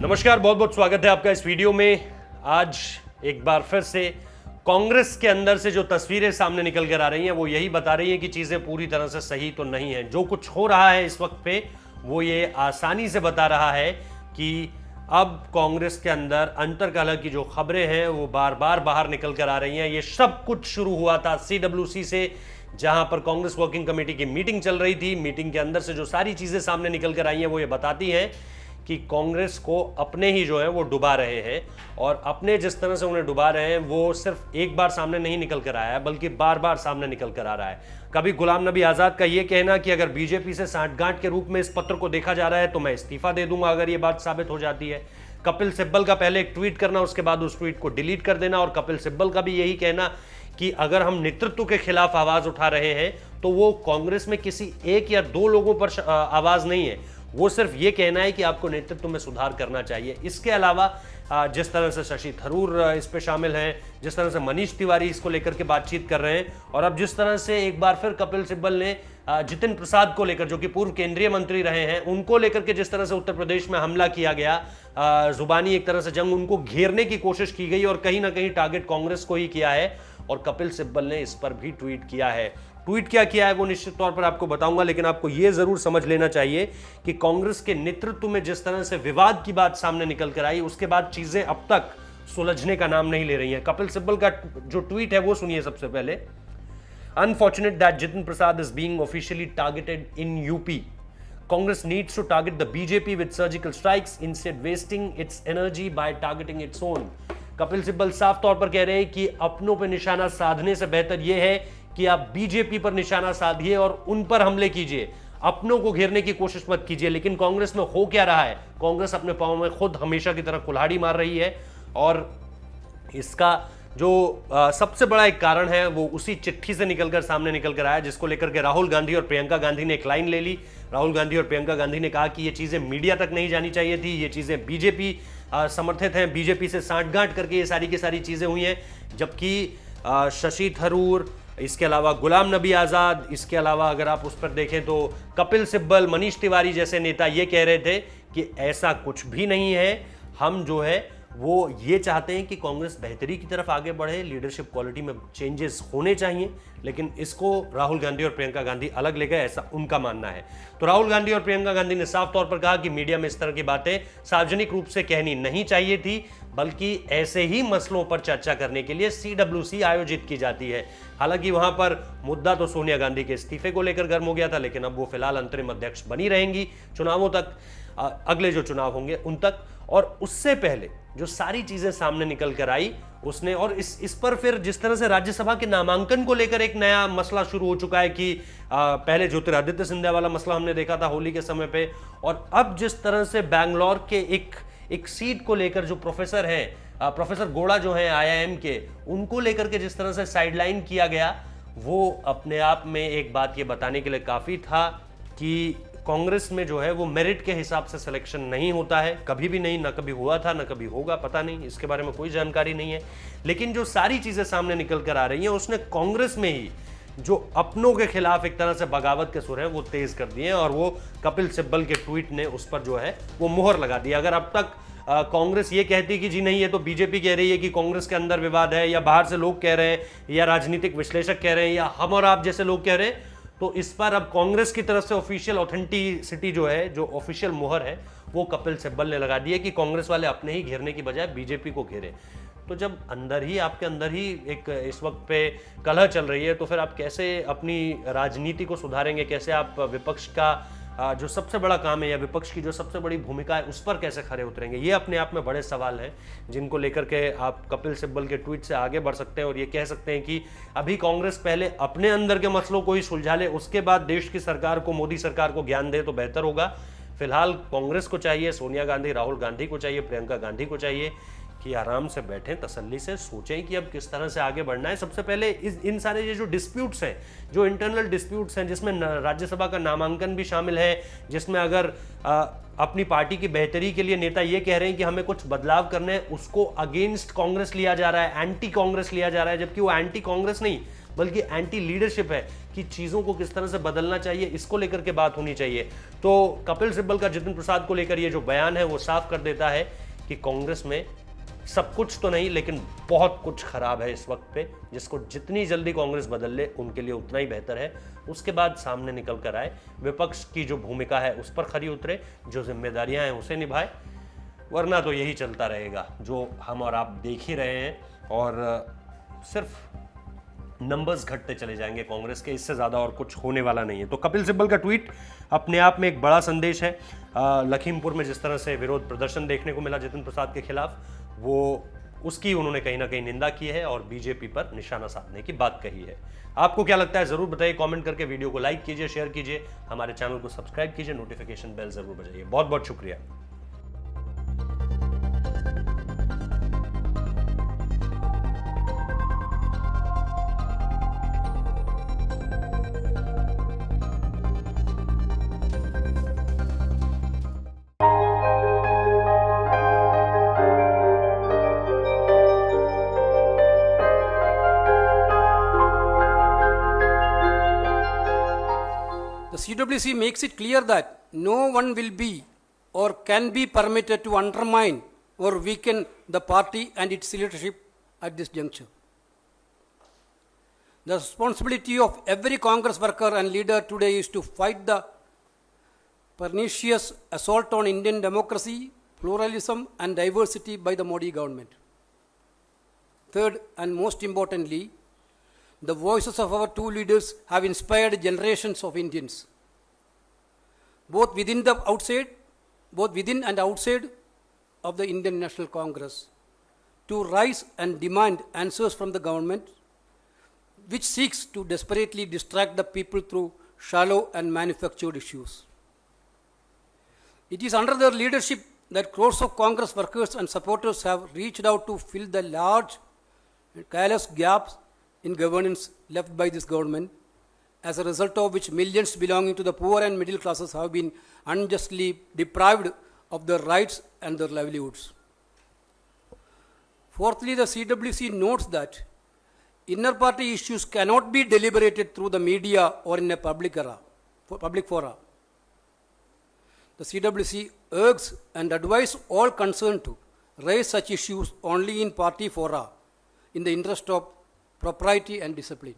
नमस्कार, बहुत बहुत स्वागत है आपका इस वीडियो में। आज एक बार फिर से कांग्रेस के अंदर से जो तस्वीरें सामने निकल कर आ रही हैं वो यही बता रही हैं कि चीज़ें पूरी तरह से सही तो नहीं है। जो कुछ हो रहा है इस वक्त पे वो ये आसानी से बता रहा है कि अब कांग्रेस के अंदर अंतर्कलह की जो खबरें हैं वो बार बार बाहर निकल कर आ रही हैं। ये सब कुछ शुरू हुआ था CWC से, जहां पर कांग्रेस वर्किंग कमेटी की मीटिंग चल रही थी। मीटिंग के अंदर से जो सारी चीज़ें सामने निकल कर आई हैं वो ये बताती हैं कि कांग्रेस को अपने ही जो है वो डुबा रहे हैं, और अपने जिस तरह से उन्हें डुबा रहे हैं वो सिर्फ एक बार सामने नहीं निकल कर आया है बल्कि बार बार सामने निकल कर आ रहा है। कभी गुलाम नबी आज़ाद का ये कहना कि अगर बीजेपी से सांठगांठ के रूप में इस पत्र को देखा जा रहा है तो मैं इस्तीफा दे दूंगा अगर ये बात साबित हो जाती है। कपिल सिब्बल का पहले एक ट्वीट करना, उसके बाद उस ट्वीट को डिलीट कर देना, और कपिल सिब्बल का भी यही कहना कि अगर हम नेतृत्व के खिलाफ आवाज उठा रहे हैं तो वो कांग्रेस में किसी एक या दो लोगों पर आवाज नहीं है, वो सिर्फ ये कहना है कि आपको नेतृत्व में सुधार करना चाहिए। इसके अलावा जिस तरह से शशि थरूर इस पे शामिल हैं, जिस तरह से मनीष तिवारी इसको लेकर के बातचीत कर रहे हैं, और अब जिस तरह से एक बार फिर कपिल सिब्बल ने जितिन प्रसाद को लेकर, जो कि पूर्व केंद्रीय मंत्री रहे हैं, उनको लेकर के जिस तरह से उत्तर प्रदेश में हमला किया गया, जुबानी एक तरह से जंग उनको घेरने की कोशिश की गई और कहीं ना कहीं टारगेट कांग्रेस को ही किया है, और कपिल सिब्बल ने इस पर भी ट्वीट किया है। ट्वीट क्या किया है वो निश्चित तौर पर आपको बताऊंगा, लेकिन आपको यह जरूर समझ लेना चाहिए कि कांग्रेस के नेतृत्व में जिस तरह से विवाद की बात सामने निकल कर आई, उसके बाद चीजें अब तक सुलझने का नाम नहीं ले रही हैं। कपिल सिब्बल का जो ट्वीट है वो सुनिए सबसे पहले। Unfortunate that Jitin Prasad is being officially targeted in UP. Congress needs to target the BJP with surgical strikes instead wasting its energy by targeting its own. Kapil Sibal साफ तौर पर कह रहे हैं कि अपनों पर निशाना साधने से बेहतर यह है कि आप बीजेपी पर निशाना साधिए और उन पर हमले कीजिए, अपनों को घेरने की कोशिश मत कीजिए। लेकिन कांग्रेस में हो क्या रहा है? कांग्रेस अपने पांव में खुद हमेशा की तरह कुल्हाड़ी मार रही है, और इसका जो सबसे बड़ा एक कारण है वो उसी चिट्ठी से निकलकर सामने निकल कर आया, जिसको लेकर के राहुल गांधी और प्रियंका गांधी ने एक लाइन ले ली। राहुल गांधी और प्रियंका गांधी ने कहा कि ये चीजें मीडिया तक नहीं जानी चाहिए थी, ये चीजें बीजेपी समर्थित हैं, बीजेपी से सांठगांठ करके ये सारी की सारी चीजें हुई हैं। जबकि शशि थरूर, इसके अलावा गुलाम नबी आज़ाद, इसके अलावा अगर आप उस पर देखें तो कपिल सिब्बल, मनीष तिवारी जैसे नेता ये कह रहे थे कि ऐसा कुछ भी नहीं है, हम जो है वो ये चाहते हैं कि कांग्रेस बेहतरी की तरफ आगे बढ़े, लीडरशिप क्वालिटी में चेंजेस होने चाहिए। लेकिन इसको राहुल गांधी और प्रियंका गांधी अलग ले गए, ऐसा उनका मानना है। तो राहुल गांधी और प्रियंका गांधी ने साफ तौर पर कहा कि मीडिया में इस तरह की बातें सार्वजनिक रूप से कहनी नहीं चाहिए थी, बल्कि ऐसे ही मसलों पर चर्चा करने के लिए CWC आयोजित की जाती है। हालांकि वहां पर मुद्दा तो सोनिया गांधी के इस्तीफे को लेकर गर्म हो गया था, लेकिन अब वो फिलहाल अंतरिम अध्यक्ष बनी रहेंगी चुनावों तक, अगले जो चुनाव होंगे उन तक। और उससे पहले जो सारी चीजें सामने निकल कर आई उसने, और इस पर फिर जिस तरह से राज्यसभा के नामांकन को लेकर एक नया मसला शुरू हो चुका है कि पहले ज्योतिरादित्य सिंधिया वाला मसला हमने देखा था होली के समय पे, और अब जिस तरह से बैंगलोर के एक सीट को लेकर जो प्रोफेसर हैं, प्रोफेसर गोड़ा जो हैं IIM के, उनको लेकर के जिस तरह से साइडलाइन किया गया, वो अपने आप में एक बात ये बताने के लिए काफी था कि कांग्रेस में जो है वो मेरिट के हिसाब से सिलेक्शन नहीं होता है, कभी भी नहीं, ना कभी हुआ था ना कभी होगा, पता नहीं, इसके बारे में कोई जानकारी नहीं है। लेकिन जो सारी चीजें सामने निकल कर आ रही हैं उसने कांग्रेस में ही जो अपनों के खिलाफ एक तरह से बगावत के सुर हैं वो तेज कर दिए, और वो कपिल सिब्बल के ट्वीट ने उस पर जो है वो मुहर लगा दी। अगर अब तक कांग्रेस ये कहती कि जी नहीं ये तो बीजेपी कह रही है कि कांग्रेस के अंदर विवाद है, या बाहर से लोग कह रहे हैं, या राजनीतिक विश्लेषक कह रहे हैं, या हम और आप जैसे लोग कह रहे हैं, तो इस पर अब कांग्रेस की तरफ से ऑफिशियल ऑथेंटिसिटी जो है, जो ऑफिशियल मुहर है, वो कपिल सिब्बल ने लगा दी है कि कांग्रेस वाले अपने ही घेरने की बजाय बीजेपी को घेरे। तो जब अंदर ही आपके अंदर ही एक इस वक्त पे कलह चल रही है, तो फिर आप कैसे अपनी राजनीति को सुधारेंगे, कैसे आप विपक्ष का जो सबसे बड़ा काम है या विपक्ष की जो सबसे बड़ी भूमिका है उस पर कैसे खड़े उतरेंगे? ये अपने आप में बड़े सवाल हैं जिनको लेकर के आप कपिल सिब्बल के ट्वीट से आगे बढ़ सकते हैं, और ये कह सकते हैं कि अभी कांग्रेस पहले अपने अंदर के मसलों को ही सुलझा ले, उसके बाद देश की सरकार को, मोदी सरकार को ज्ञान दे तो बेहतर होगा। फिलहाल कांग्रेस को चाहिए, सोनिया गांधी, राहुल गांधी को चाहिए, प्रियंका गांधी को चाहिए कि आराम से बैठें, तसल्ली से सोचें कि अब किस तरह से आगे बढ़ना है। सबसे पहले इन सारे ये जो डिस्प्यूट्स हैं, जो इंटरनल डिस्प्यूट्स हैं, जिसमें राज्यसभा का नामांकन भी शामिल है, जिसमें अगर अपनी पार्टी की बेहतरी के लिए नेता ये कह रहे हैं कि हमें कुछ बदलाव करने हैं, उसको अगेंस्ट कांग्रेस लिया जा रहा है, एंटी कांग्रेस लिया जा रहा है, जबकि वो एंटी कांग्रेस नहीं, बल्कि एंटी लीडरशिप है कि चीज़ों को किस तरह से बदलना चाहिए, इसको लेकर के बात होनी चाहिए। तो कपिल सिब्बल का जितिन प्रसाद को लेकर ये जो बयान है वो साफ कर देता है कि कांग्रेस में सब कुछ तो नहीं लेकिन बहुत कुछ खराब है इस वक्त पे, जिसको जितनी जल्दी कांग्रेस बदल ले उनके लिए उतना ही बेहतर है। उसके बाद सामने निकल कर आए, विपक्ष की जो भूमिका है उस पर खरी उतरे, जो जिम्मेदारियां हैं उसे निभाए, वरना तो यही चलता रहेगा जो हम और आप देख ही रहे हैं। और सिर्फ नंबर्स घटते चले जाएंगे कांग्रेस के, इससे ज़्यादा और कुछ होने वाला नहीं है। तो कपिल सिब्बल का ट्वीट अपने आप में एक बड़ा संदेश है। लखीमपुर में जिस तरह से विरोध प्रदर्शन देखने को मिला जितिन प्रसाद के खिलाफ, वो उसकी उन्होंने कहीं ना कहीं निंदा की है और बीजेपी पर निशाना साधने की बात कही है। आपको क्या लगता है जरूर बताइए कमेंट करके। वीडियो को लाइक कीजिए, शेयर कीजिए, हमारे चैनल को सब्सक्राइब कीजिए, नोटिफिकेशन बेल जरूर बजाइए। बहुत बहुत शुक्रिया। The CWC makes it clear that no one will be or can be permitted to undermine or weaken the party and its leadership at this juncture. The responsibility of every Congress worker and leader today is to fight the pernicious assault on Indian democracy, pluralism and diversity by the Modi government. Third and most importantly, the voices of our two leaders have inspired generations of Indians, both within and outside of the Indian National Congress, to rise and demand answers from the government, which seeks to desperately distract the people through shallow and manufactured issues. It is under their leadership that crores of Congress workers and supporters have reached out to fill the large and careless gaps in governance left by this government, as a result of which millions belonging to the poor and middle classes have been unjustly deprived of their rights and their livelihoods. Fourthly, the CWC notes that inner party issues cannot be deliberated through the media or in a public fora. The CWC urges and advises all concerned to raise such issues only in party fora in the interest of propriety and discipline.